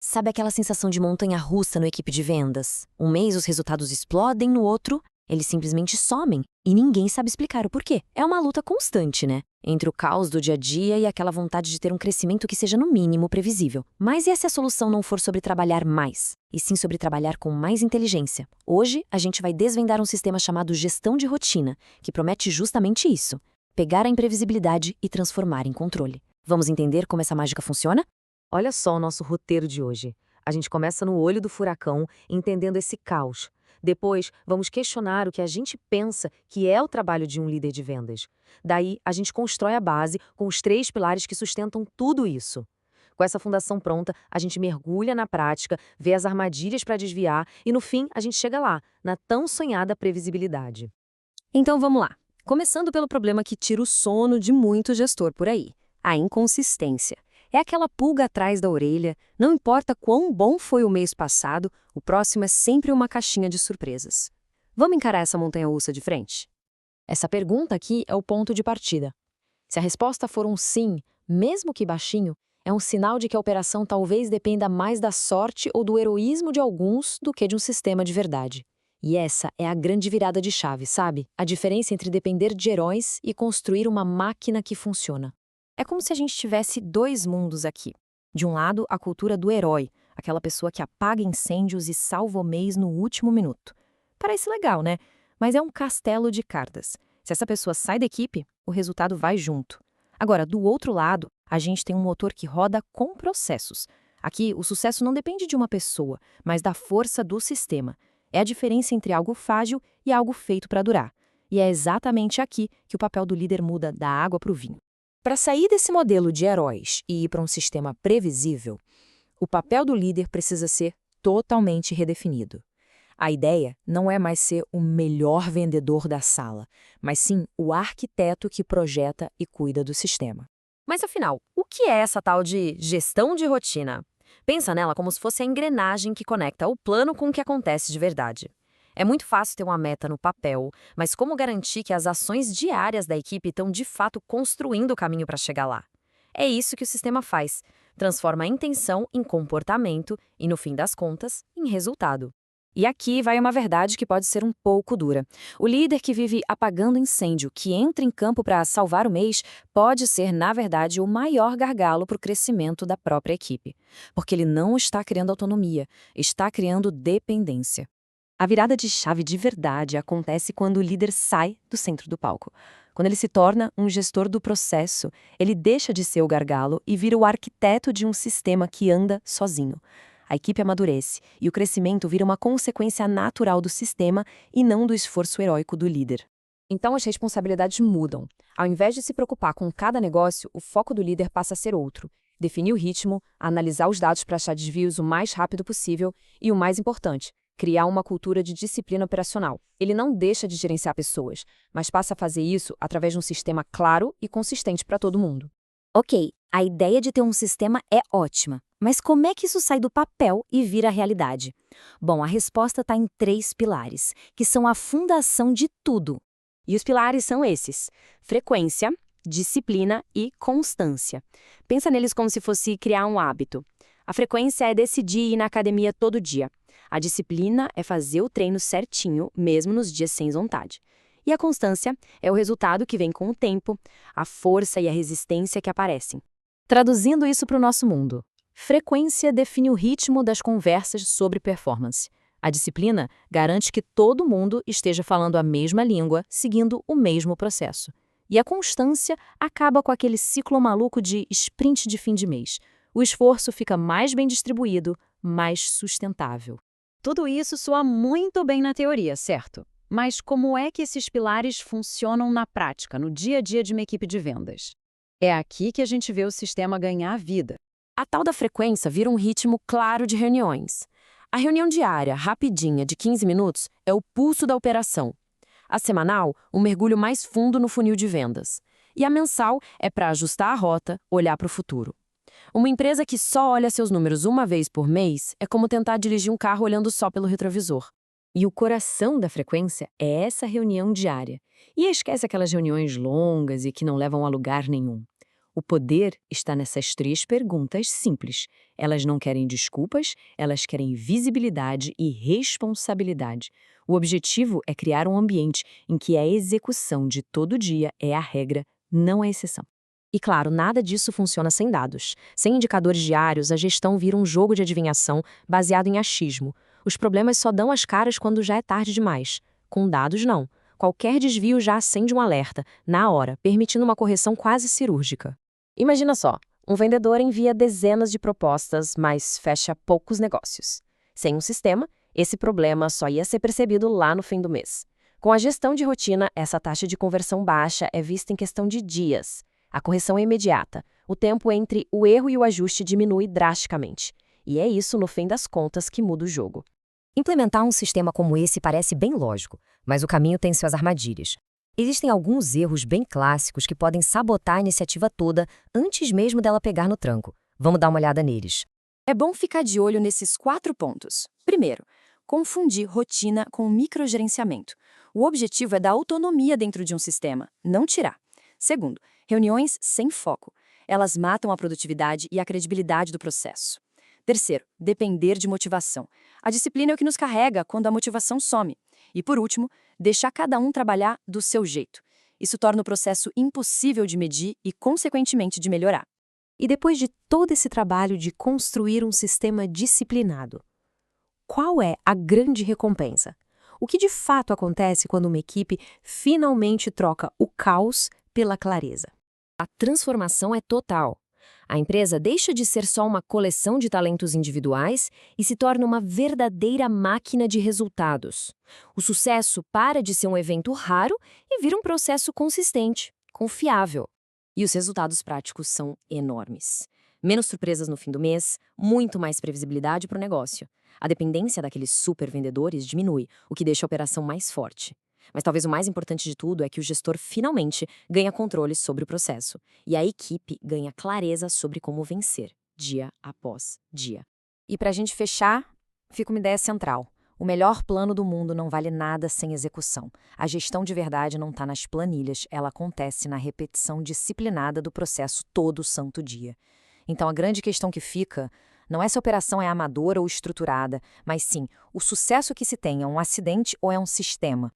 Sabe aquela sensação de montanha-russa no equipe de vendas? Um mês os resultados explodem, no outro, eles simplesmente somem e ninguém sabe explicar o porquê. É uma luta constante, né? Entre o caos do dia a dia e aquela vontade de ter um crescimento que seja no mínimo previsível. Mas e se a solução não for sobre trabalhar mais, e sim sobre trabalhar com mais inteligência? Hoje, a gente vai desvendar um sistema chamado gestão de rotina, que promete justamente isso: pegar a imprevisibilidade e transformar em controle. Vamos entender como essa mágica funciona? Olha só o nosso roteiro de hoje. A gente começa no olho do furacão, entendendo esse caos. Depois, vamos questionar o que a gente pensa que é o trabalho de um líder de vendas. Daí, a gente constrói a base com os 3 pilares que sustentam tudo isso. Com essa fundação pronta, a gente mergulha na prática, vê as armadilhas para desviar e, no fim, a gente chega lá, na tão sonhada previsibilidade. Então vamos lá. Começando pelo problema que tira o sono de muito gestor por aí: a inconsistência. É aquela pulga atrás da orelha, não importa quão bom foi o mês passado, o próximo é sempre uma caixinha de surpresas. Vamos encarar essa montanha-russa de frente? Essa pergunta aqui é o ponto de partida. Se a resposta for um sim, mesmo que baixinho, é um sinal de que a operação talvez dependa mais da sorte ou do heroísmo de alguns do que de um sistema de verdade. E essa é a grande virada de chave, sabe? A diferença entre depender de heróis e construir uma máquina que funciona. É como se a gente tivesse dois mundos aqui. De um lado, a cultura do herói, aquela pessoa que apaga incêndios e salva o mês no último minuto. Parece legal, né? Mas é um castelo de cartas. Se essa pessoa sai da equipe, o resultado vai junto. Agora, do outro lado, a gente tem um motor que roda com processos. Aqui, o sucesso não depende de uma pessoa, mas da força do sistema. É a diferença entre algo frágil e algo feito para durar. E é exatamente aqui que o papel do líder muda da água para o vinho. Para sair desse modelo de heróis e ir para um sistema previsível, o papel do líder precisa ser totalmente redefinido. A ideia não é mais ser o melhor vendedor da sala, mas sim o arquiteto que projeta e cuida do sistema. Mas afinal, o que é essa tal de gestão de rotina? Pensa nela como se fosse a engrenagem que conecta o plano com o que acontece de verdade. É muito fácil ter uma meta no papel, mas como garantir que as ações diárias da equipe estão de fato construindo o caminho para chegar lá? É isso que o sistema faz: transforma a intenção em comportamento e, no fim das contas, em resultado. E aqui vai uma verdade que pode ser um pouco dura. O líder que vive apagando incêndio, que entra em campo para salvar o mês, pode ser, na verdade, o maior gargalo para o crescimento da própria equipe. Porque ele não está criando autonomia, está criando dependência. A virada de chave de verdade acontece quando o líder sai do centro do palco. Quando ele se torna um gestor do processo, ele deixa de ser o gargalo e vira o arquiteto de um sistema que anda sozinho. A equipe amadurece e o crescimento vira uma consequência natural do sistema e não do esforço heróico do líder. Então as responsabilidades mudam. Ao invés de se preocupar com cada negócio, o foco do líder passa a ser outro: definir o ritmo, analisar os dados para achar desvios o mais rápido possível e, o mais importante, criar uma cultura de disciplina operacional. Ele não deixa de gerenciar pessoas, mas passa a fazer isso através de um sistema claro e consistente para todo mundo. Ok, a ideia de ter um sistema é ótima, mas como é que isso sai do papel e vira realidade? Bom, a resposta está em 3 pilares, que são a fundação de tudo. E os pilares são esses: frequência, disciplina e constância. Pensa neles como se fosse criar um hábito. A frequência é decidir ir na academia todo dia. A disciplina é fazer o treino certinho, mesmo nos dias sem vontade. E a constância é o resultado que vem com o tempo, a força e a resistência que aparecem. Traduzindo isso para o nosso mundo: frequência define o ritmo das conversas sobre performance. A disciplina garante que todo mundo esteja falando a mesma língua, seguindo o mesmo processo. E a constância acaba com aquele ciclo maluco de sprint de fim de mês. O esforço fica mais bem distribuído, mais sustentável. Tudo isso soa muito bem na teoria, certo? Mas como é que esses pilares funcionam na prática, no dia a dia de uma equipe de vendas? É aqui que a gente vê o sistema ganhar vida. A tal da frequência vira um ritmo claro de reuniões. A reunião diária, rapidinha, de 15 minutos, é o pulso da operação. A semanal, um mergulho mais fundo no funil de vendas. E a mensal é para ajustar a rota, olhar para o futuro. Uma empresa que só olha seus números uma vez por mês é como tentar dirigir um carro olhando só pelo retrovisor. E o coração da frequência é essa reunião diária. E esquece aquelas reuniões longas e que não levam a lugar nenhum. O poder está nessas 3 perguntas simples. Elas não querem desculpas, elas querem visibilidade e responsabilidade. O objetivo é criar um ambiente em que a execução de todo dia é a regra, não a exceção. E claro, nada disso funciona sem dados. Sem indicadores diários, a gestão vira um jogo de adivinhação baseado em achismo. Os problemas só dão as caras quando já é tarde demais. Com dados, não. Qualquer desvio já acende um alerta, na hora, permitindo uma correção quase cirúrgica. Imagina só, um vendedor envia dezenas de propostas, mas fecha poucos negócios. Sem um sistema, esse problema só ia ser percebido lá no fim do mês. Com a gestão de rotina, essa taxa de conversão baixa é vista em questão de dias. A correção é imediata. O tempo entre o erro e o ajuste diminui drasticamente. E é isso, no fim das contas, que muda o jogo. Implementar um sistema como esse parece bem lógico, mas o caminho tem suas armadilhas. Existem alguns erros bem clássicos que podem sabotar a iniciativa toda antes mesmo dela pegar no tranco. Vamos dar uma olhada neles. É bom ficar de olho nesses 4 pontos. Primeiro, confundir rotina com microgerenciamento. O objetivo é dar autonomia dentro de um sistema, não tirar. Segundo, reuniões sem foco. Elas matam a produtividade e a credibilidade do processo. Terceiro, depender de motivação. A disciplina é o que nos carrega quando a motivação some. E por último, deixar cada um trabalhar do seu jeito. Isso torna o processo impossível de medir e, consequentemente, de melhorar. E depois de todo esse trabalho de construir um sistema disciplinado, qual é a grande recompensa? O que de fato acontece quando uma equipe finalmente troca o caos pela clareza? A transformação é total. A empresa deixa de ser só uma coleção de talentos individuais e se torna uma verdadeira máquina de resultados. O sucesso para de ser um evento raro e vira um processo consistente, confiável. E os resultados práticos são enormes. Menos surpresas no fim do mês, muito mais previsibilidade para o negócio. A dependência daqueles super vendedores diminui, o que deixa a operação mais forte. Mas talvez o mais importante de tudo é que o gestor finalmente ganha controle sobre o processo. E a equipe ganha clareza sobre como vencer, dia após dia. E para a gente fechar, fica uma ideia central. O melhor plano do mundo não vale nada sem execução. A gestão de verdade não está nas planilhas, ela acontece na repetição disciplinada do processo todo santo dia. Então a grande questão que fica não é se a operação é amadora ou estruturada, mas sim, o sucesso que se tem é um acidente ou é um sistema.